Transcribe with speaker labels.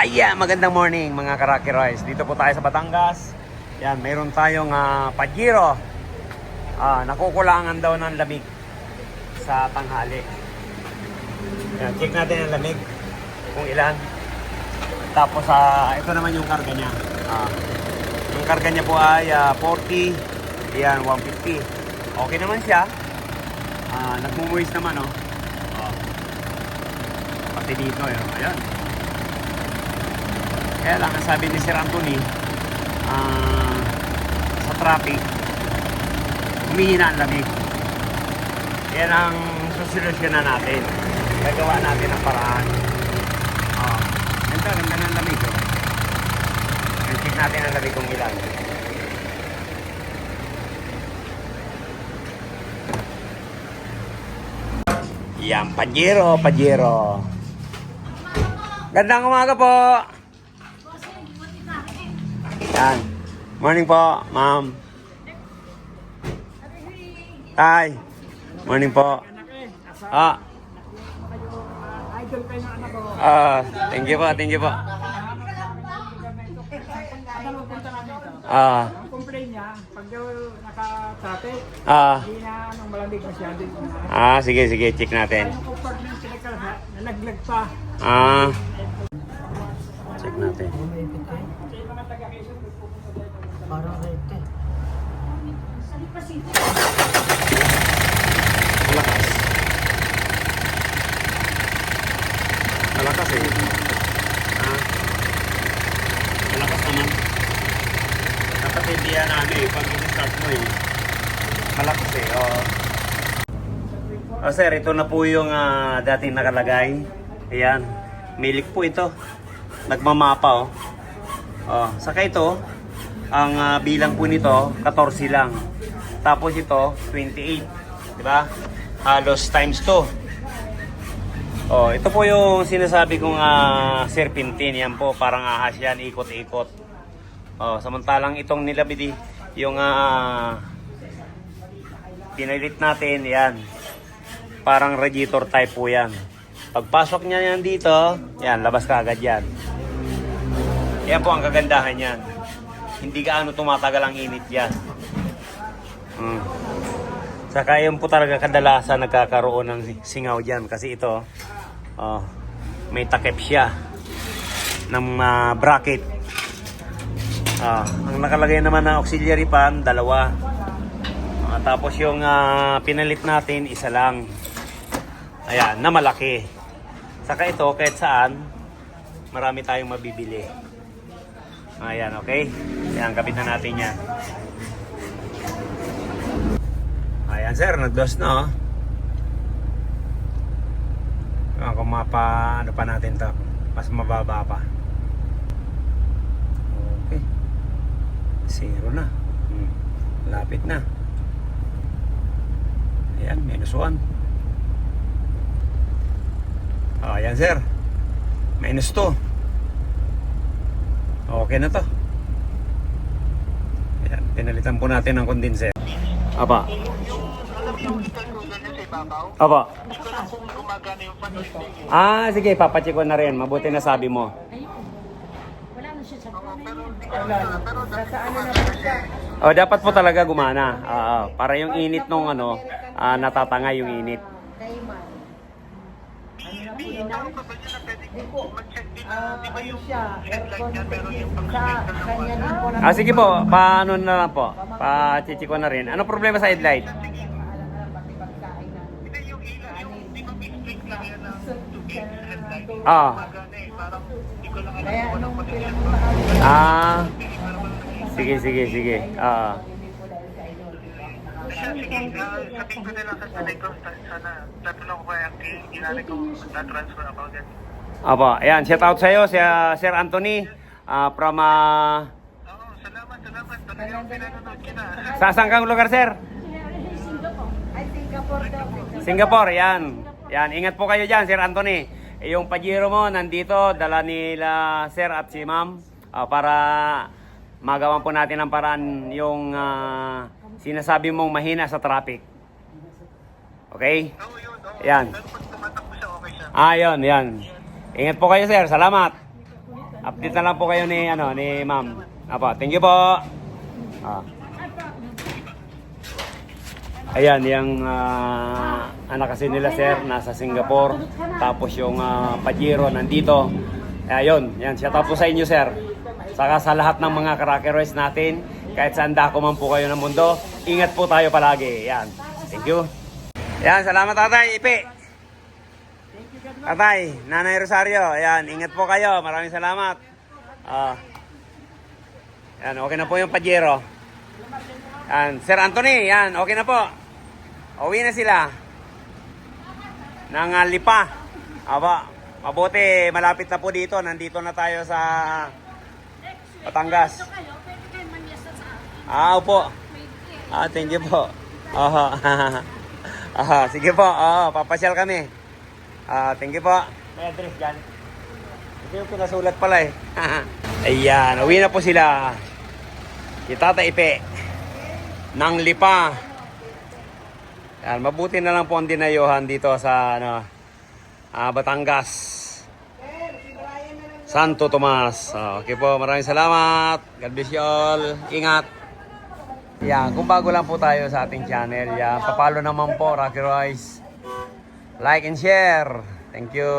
Speaker 1: Ayan, magandang morning mga Karaki Royce. Dito po tayo sa Batangas. Yan, mayroon tayong Pajero. Nakukulangan daw ng lamig sa tanghali. Yan, check natin ang lamig kung ilan. Tapos ito naman yung karga niya. Yung karga niya po ay 40. Yan, 150. Okay naman siya. Nagmumuwis naman, oh. Pati dito, ayan. Kaya lang, ang sabi ni Sir Anthony, sa traffic, humihina ang lamig. Yan ang susolusyonan natin. Gagawa natin ang paraan. Ganda ng lamig. Check natin ang lamig kung ilan. Yan, Pajero. Gandang umaga po. Yan. Morning po, ma'am. Hi. Morning po.
Speaker 2: Idol kayo ng anak ko.
Speaker 1: Thank you po.
Speaker 2: Ano punta namin ito? Ang complaint niya, pag daw naka-traffic, hindi na malamig masyado.
Speaker 1: Sige. Check natin.
Speaker 2: Yung compartment pinagkalasa, nalaglag pa.
Speaker 1: Check natin.
Speaker 2: Sa mga taga-Quezon, pupunta dito. Parang rete.
Speaker 1: Malakas eh. Malakas naman. Dapat hindi yan pag i-start mo malakas eh. Sir, ito na po yung dating nakalagay. Ayan. Milik po ito. Nagmamapa saka ito, ang bilang po nito, 14 lang. Tapos ito, 28. Diba? Halos times 2. Ito po yung sinasabi kong serpentine. Yan po, parang ahas yan, ikot-ikot. Samantalang itong nilabidi, yung pinilit natin, yan. Parang radiator type po yan. Pagpasok niya yan dito, yan, labas ka agad yan. Yan po ang kagandahan yan. Hindi gaano tumatagal ang init yan. Saka yun po talaga kadalasan nagkakaroon ng singaw dyan. Kasi ito, may takip siya ng bracket. Ang nakalagay naman na auxiliary fan, 2. Tapos yung pinalit natin, 1 lang. Ayan, na malaki. Saka ito, kahit saan, marami tayong mabibili. Ayan, okay? Ayan, kabit na natin yan. Ayan, sir, nag-dose na, kung ano pa natin to, mas mababa pa. Okay. 0 na. Lapit na. Ayan, -1. Ayan, sir. -2. Okay na to. Ayan, pinalitan po natin ng condenser. Apa. Sige, papacheck ko na rin. Mabuti na sabi mo.
Speaker 3: Wala na siya sa
Speaker 1: Dapat po talaga gumana. Para yung init nung natatanga yung init. Sige po, paano na lang po? Pa-check ko na rin. Ano problema sa headlight? Sige.
Speaker 4: Sabihin ko na lang sa sanay ko, sana tatanong ko kaya ginari ko na-transfer ako agad.
Speaker 1: Ayan, shout out sa'yo, Sir Anthony, from
Speaker 4: Salamat. Talagang pinanonood kita.
Speaker 1: saan kang lugar, sir? Singapore, yan. Ingat po kayo dyan, Sir Anthony. Yung Pajero mo, nandito, dala nila Sir at si Ma'am, para magawan po natin ang paraan yung sinasabi mong mahina sa traffic. Okay?
Speaker 4: Oo, yun.
Speaker 1: Yan.
Speaker 4: Pero pag tumatakbo siya, okay siya.
Speaker 1: Yan. Ingat po kayo, sir. Salamat. Update na lang po kayo ni Ma'am. Apo, thank you po. Ayan, yung anak kasi nila sir, nasa Singapore. Tapos yung Pajero nandito. Ayun, yan, shout out po sa inyo sir. Saka sa lahat ng mga Crackers natin, kahit saan dako man po kayo ng mundo, ingat po tayo palagi. Yan, thank you. Yan, salamat tatay, Ipe. Tatay, Nanay Rosario, ayan, ingat po kayo. Maraming salamat. Yan, okay na po yung Pajero. Yan, Sir Anthony, yan, okay na po. Uwi na sila. Nang Lipa. Aba, mabuti, malapit na po dito. Nandito na tayo sa Batangas. Opo. Thank you po. Sige po, papasyal kami. Thank you po. May address dyan. Ito yung pinasulat pala eh. Ayan, uwi na po sila. Si Tata Ipe. Nang Lipa. Yan, mabuti na lang po ang dinayuhan dito sa Batangas. Santo Tomas. Okay po, maraming salamat. God bless you all. Ingat. Yan, kung bago lang po tayo sa ating channel, yan, papalo naman po, Rocky Royce. Like and share. Thank you.